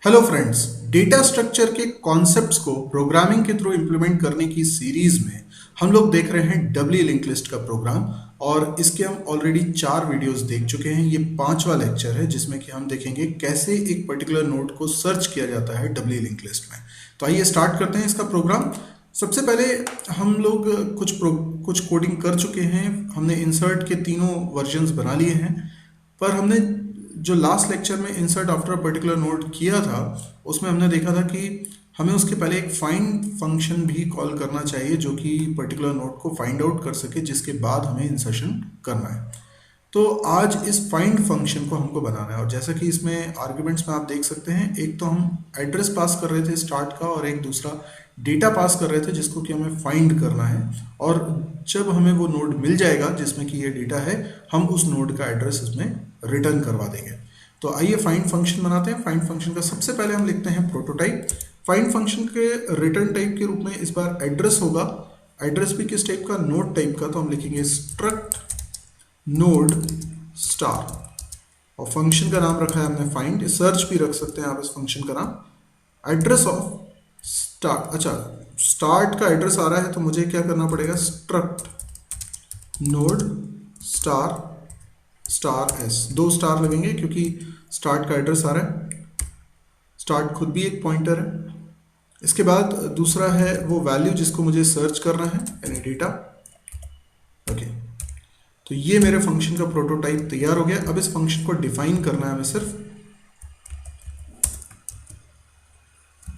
Hello friends, data structure के concepts को programming के थ्रू इम्प्लीमेंट करने की सीरीज में हम लोग देख रहे हैं डब्ल्यू लिंक लिस्ट का प्रोग्राम। और इसके हम ऑलरेडी 4 वीडियोस देख चुके हैं। ये 5वां लेक्चर है जिसमें कि हम देखेंगे कैसे एक पर्टिकुलर नोड को सर्च किया जाता है डब्ल्यू लिंक लिस्ट में। तो आइए स्टार्ट करते हैं इसका प्रोग्राम। सबसे पहले हम लोग कुछ कोडिंग कर चुके हैं। हमने इंसर्ट के तीनों वर्जन्स बना लिए हैं, पर हमने जो लास्ट लेक्चर में इंसर्ट आफ्टर पर्टिकुलर नोड किया था उसमें हमने देखा था कि हमें उसके पहले एक फाइंड फंक्शन भी कॉल करना चाहिए जो कि पर्टिकुलर नोड को फाइंड आउट कर सके, जिसके बाद हमें इंसर्शन करना है। तो आज इस फाइंड फंक्शन को हमको बनाना है, और जैसा कि इसमें आर्ग्यूमेंट्स में आप देख सकते हैं, एक तो हम एड्रेस पास कर रहे थे स्टार्ट का और एक दूसरा डेटा पास कर रहे थे जिसको कि हमें फाइंड करना है। और जब हमें वो नोड मिल जाएगा जिसमें कि ये डेटा है, हम उस नोड का एड्रेस इसमें रिटर्न करवा देंगे। तो आइए फाइंड फंक्शन बनाते हैं। फाइंड फंक्शन का सबसे पहले हम लिखते हैं प्रोटोटाइप। फाइंड फंक्शन के रिटर्न टाइप के रूप में इस बार एड्रेस होगा। एड्रेस भी किस टाइप का? नोड टाइप का। तो हम लिखेंगे स्ट्रक्ट नोड स्टार, और फंक्शन का नाम रखा है हमने फाइंड। सर्च भी रख सकते हैं आप इस फंक्शन का नाम। एड्रेस ऑफ स्टार्ट, अच्छा स्टार्ट का एड्रेस आ रहा है तो मुझे क्या करना पड़ेगा? Struct node star star S, 2 star लगेंगे क्योंकि स्टार्ट का एड्रेस आ रहा है। स्टार्ट खुद भी एक पॉइंटर है। इसके बाद दूसरा है वो वैल्यू जिसको मुझे सर्च करना है, यानी डेटा। ओके, तो ये मेरे फंक्शन का प्रोटोटाइप तैयार हो गया। अब इस फंक्शन को डिफाइन करना है हमें सिर्फ।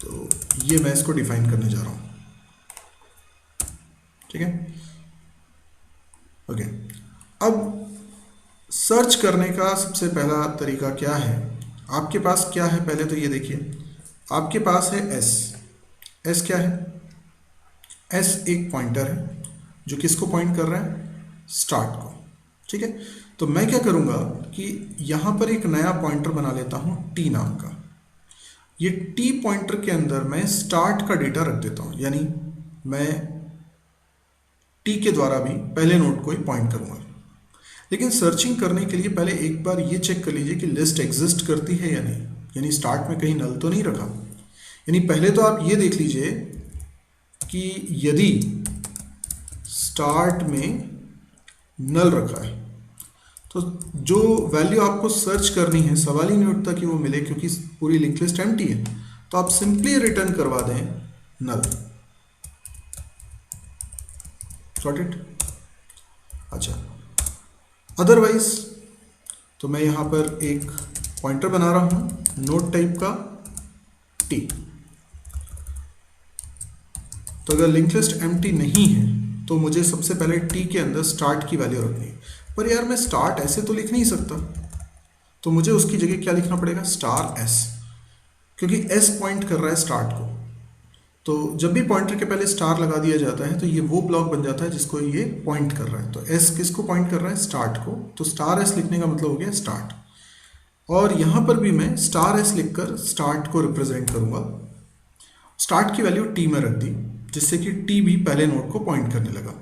तो ये मैं इसको डिफाइन करने जा रहा हूं, ठीक है। ओके, अब सर्च करने का सबसे पहला तरीका क्या है? आपके पास क्या है? पहले तो ये देखिए, आपके पास है एस। एस क्या है? एस एक पॉइंटर है जो किसको पॉइंट कर रहा है? स्टार्ट को, ठीक है। तो मैं क्या करूंगा कि यहां पर एक नया पॉइंटर बना लेता हूं टी नाम का। ये टी पॉइंटर के अंदर मैं स्टार्ट का डेटा रख देता हूं, यानी मैं टी के द्वारा भी पहले नोड को ही पॉइंट करूंगा। लेकिन सर्चिंग करने के लिए पहले एक बार ये चेक कर लीजिए कि लिस्ट एग्जिस्ट करती है या नहीं, यानी स्टार्ट में कहीं नल तो नहीं रखा। यानी पहले तो आप ये देख लीजिए कि यदि स्टार्ट में नल रखा है तो जो वैल्यू आपको सर्च करनी है, सवाल ही नहीं उठता कि वो मिले, क्योंकि पूरी लिंक लिस्ट एम्प्टी है। तो आप सिंपली रिटर्न करवा दें नल। Got it? अच्छा, अदरवाइज तो मैं यहां पर एक पॉइंटर बना रहा हूं नोड टाइप का टी। तो अगर लिंक लिस्ट एम्प्टी नहीं है तो मुझे सबसे पहले टी के अंदर स्टार्ट की वैल्यू रखनी है। पर यार मैं स्टार्ट ऐसे तो लिख नहीं सकता, तो मुझे उसकी जगह क्या लिखना पड़ेगा? स्टार एस, क्योंकि एस पॉइंट कर रहा है स्टार्ट को। तो जब भी पॉइंटर के पहले स्टार लगा दिया जाता है तो ये वो ब्लॉक बन जाता है जिसको ये पॉइंट कर रहा है। तो एस किसको पॉइंट कर रहा है? स्टार्ट को। तो स्टार एस लिखने का मतलब हो गया स्टार्ट। और यहां पर भी मैं स्टार एस लिखकर स्टार्ट को रिप्रेजेंट करूंगा। स्टार्ट की वैल्यू टी में रख दी, जिससे कि टी भी पहले नोड को पॉइंट करने लगा।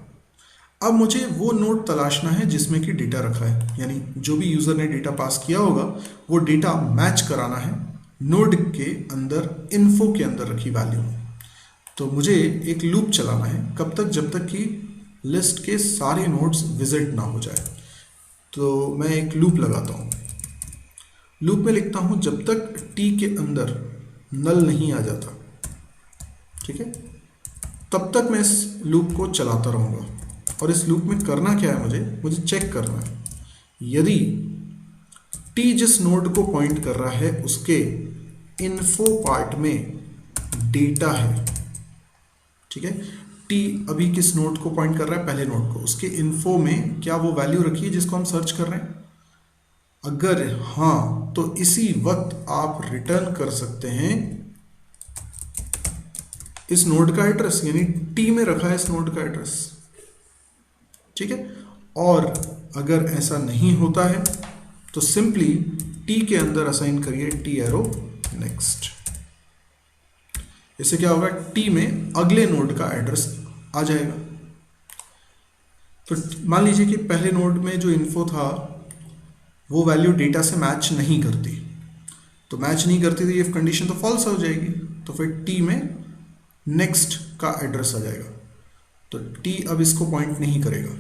अब मुझे वो नोड तलाशना है जिसमें कि डेटा रखा है, यानी जो भी यूजर ने डेटा पास किया होगा वो डेटा मैच कराना है नोड के अंदर, इन्फो के अंदर रखी वैल्यू में। तो मुझे एक लूप चलाना है, कब तक? जब तक कि लिस्ट के सारे नोड्स विजिट ना हो जाए। तो मैं एक लूप लगाता हूँ। लूप में लिखता हूँ जब तक टी के अंदर नल नहीं आ जाता, ठीक है, तब तक मैं इस लूप को चलाता रहूँगा। और इस लूप में करना क्या है? मुझे चेक करना है यदि टी जिस नोड को पॉइंट कर रहा है उसके इन्फो पार्ट में डेटा है, ठीक है। टी अभी किस नोड को पॉइंट कर रहा है? पहले नोड को। उसके इन्फो में क्या वो वैल्यू रखी है जिसको हम सर्च कर रहे हैं? अगर हाँ, तो इसी वक्त आप रिटर्न कर सकते हैं इस नोड का एड्रेस, यानी टी में रखा है इस नोड का एड्रेस, ठीक है। और अगर ऐसा नहीं होता है तो सिंपली टी के अंदर असाइन करिए टी एरो नेक्स्ट। इससे क्या होगा? टी में अगले नोड का एड्रेस आ जाएगा। तो मान लीजिए कि पहले नोड में जो इन्फो था वो वैल्यू डेटा से मैच नहीं करती, तो मैच नहीं करती थी इफ कंडीशन तो फॉल्स हो जाएगी, तो फिर टी में नेक्स्ट का एड्रेस आ जाएगा, तो टी अब इसको पॉइंट नहीं करेगा।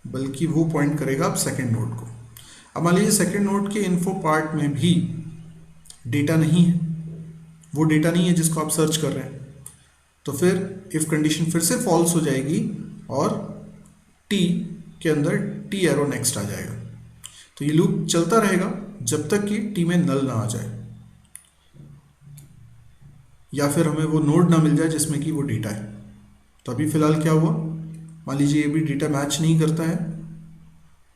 बल्कि वो पॉइंट करेगा अब सेकेंड नोड को। अब मान लीजिए सेकेंड नोड के इन्फो पार्ट में भी डेटा नहीं है, वो डेटा नहीं है जिसको आप सर्च कर रहे हैं, तो फिर इफ कंडीशन फिर से फॉल्स हो जाएगी और टी के अंदर टी एरो नेक्स्ट आ जाएगा। तो ये लूप चलता रहेगा जब तक कि टी में नल ना आ जाए, या फिर हमें वो नोड ना मिल जाए जिसमें कि वो डेटा है। तो अभी फिलहाल क्या हुआ, मान लीजिए ये भी डेटा मैच नहीं करता है,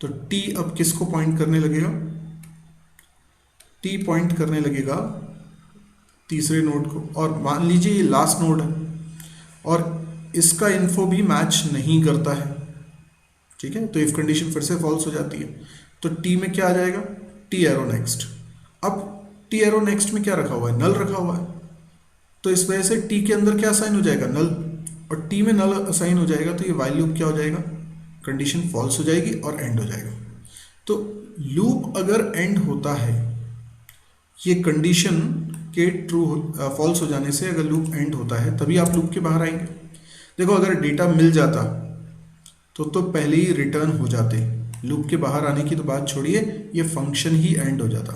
तो टी अब किसको पॉइंट करने लगेगा, टी पॉइंट करने लगेगा तीसरे नोड को। और मान लीजिए ये लास्ट नोड है और इसका इन्फो भी मैच नहीं करता है, ठीक है, तो इफ कंडीशन फिर से फॉल्स हो जाती है, तो टी में क्या आ जाएगा, टी एरो नेक्स्ट। अब टी एरो नेक्स्ट में क्या रखा हुआ है, नल रखा हुआ है, तो इस वजह से टी के अंदर क्या असाइन हो जाएगा, नल, और टी में नल असाइन हो जाएगा, तो ये वाइल लूप क्या हो जाएगा, कंडीशन फॉल्स हो जाएगी और एंड हो जाएगा। तो लूप अगर एंड होता है, ये कंडीशन के ट्रू फॉल्स हो जाने से अगर लूप एंड होता है तभी आप लूप के बाहर आएंगे। देखो अगर डेटा मिल जाता तो पहले ही रिटर्न हो जाते, लूप के बाहर आने की तो बात छोड़िए, ये फंक्शन ही एंड हो जाता।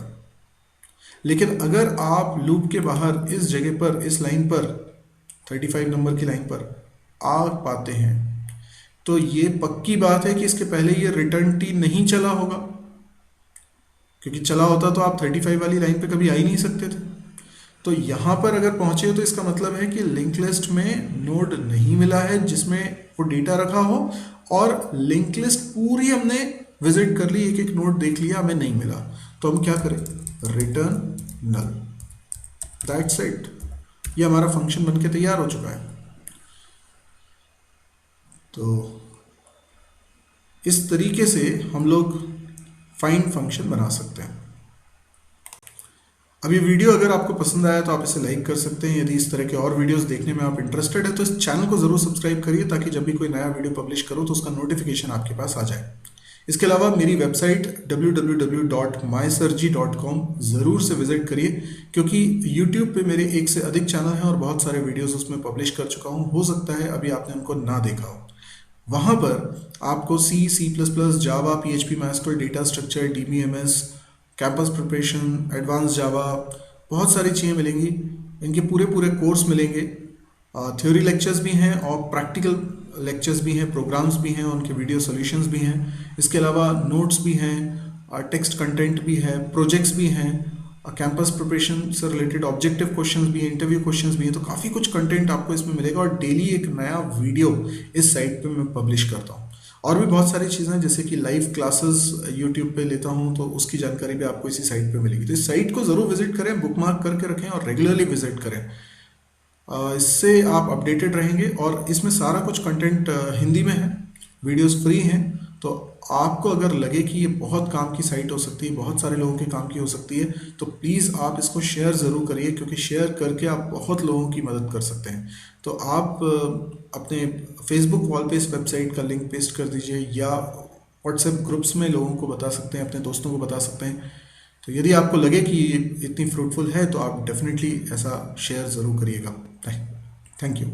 लेकिन अगर आप लूप के बाहर इस जगह पर, इस लाइन पर, 35 नंबर की लाइन पर आ पाते हैं, तो ये पक्की बात है कि इसके पहले ये रिटर्न टी नहीं चला होगा, क्योंकि चला होता तो आप 35 वाली लाइन पे कभी आ ही नहीं सकते थे। तो यहाँ पर अगर पहुंचे हो तो इसका मतलब है कि लिंक लिस्ट में नोड नहीं मिला है जिसमें वो डेटा रखा हो, और लिंक लिस्ट पूरी हमने विजिट कर ली, एक एक नोड देख लिया, हमें नहीं मिला, तो हम क्या करें, रिटर्न नल, दैट्स इट। ये हमारा फंक्शन बनके तैयार हो चुका है। तो इस तरीके से हम लोग फाइंड फंक्शन बना सकते हैं। अब ये वीडियो अगर आपको पसंद आया तो आप इसे लाइक कर सकते हैं। यदि इस तरह के और वीडियोस देखने में आप इंटरेस्टेड है तो इस चैनल को जरूर सब्सक्राइब करिए, ताकि जब भी कोई नया वीडियो पब्लिश करो तो उसका नोटिफिकेशन आपके पास आ जाए। इसके अलावा मेरी वेबसाइट www.mysirji.com ज़रूर से विजिट करिए, क्योंकि यूट्यूब पे मेरे 1 से अधिक चैनल हैं और बहुत सारे वीडियोस उसमें पब्लिश कर चुका हूँ। हो सकता है अभी आपने उनको ना देखा हो। वहाँ पर आपको C++, जावा, PHP, MySQL, data structure, DBMS, campus preparation, advance जावा, बहुत सारी चीज़ें मिलेंगी। इनके पूरे कोर्स मिलेंगे, थ्योरी लेक्चर्स भी हैं और प्रैक्टिकल लेक्चर्स भी हैं, प्रोग्राम्स भी हैं, उनके वीडियो सॉल्यूशंस भी हैं। इसके अलावा नोट्स भी हैं, टेक्स्ट कंटेंट भी है, प्रोजेक्ट्स भी हैं, कैंपस प्रिपरेशन से रिलेटेड ऑब्जेक्टिव क्वेश्चंस भी हैं, इंटरव्यू क्वेश्चंस भी हैं। तो काफ़ी कुछ कंटेंट आपको इसमें मिलेगा और डेली एक नया वीडियो इस साइट पे मैं पब्लिश करता हूँ। और भी बहुत सारी चीज़ें जैसे कि लाइव क्लासेस यूट्यूब पे लेता हूँ, तो उसकी जानकारी भी आपको इसी साइट पे मिलेगी। तो इस साइट को ज़रूर विजिट करें, बुकमार्क करके रखें और रेगुलरली विजिट करें। इससे आप अपडेटेड रहेंगे और इसमें सारा कुछ कंटेंट हिंदी में है, वीडियोस फ्री हैं। तो आपको अगर लगे कि ये बहुत काम की साइट हो सकती है, बहुत सारे लोगों के काम की हो सकती है, तो प्लीज़ आप इसको शेयर ज़रूर करिए, क्योंकि शेयर करके आप बहुत लोगों की मदद कर सकते हैं। तो आप अपने फेसबुक वॉल पे इस वेबसाइट का लिंक पेस्ट कर दीजिए, या व्हाट्सएप ग्रुप्स में लोगों को बता सकते हैं, अपने दोस्तों को बता सकते हैं। तो यदि आपको लगे कि ये इतनी फ्रूटफुल है तो आप डेफिनेटली ऐसा शेयर ज़रूर करिएगा। Thank you.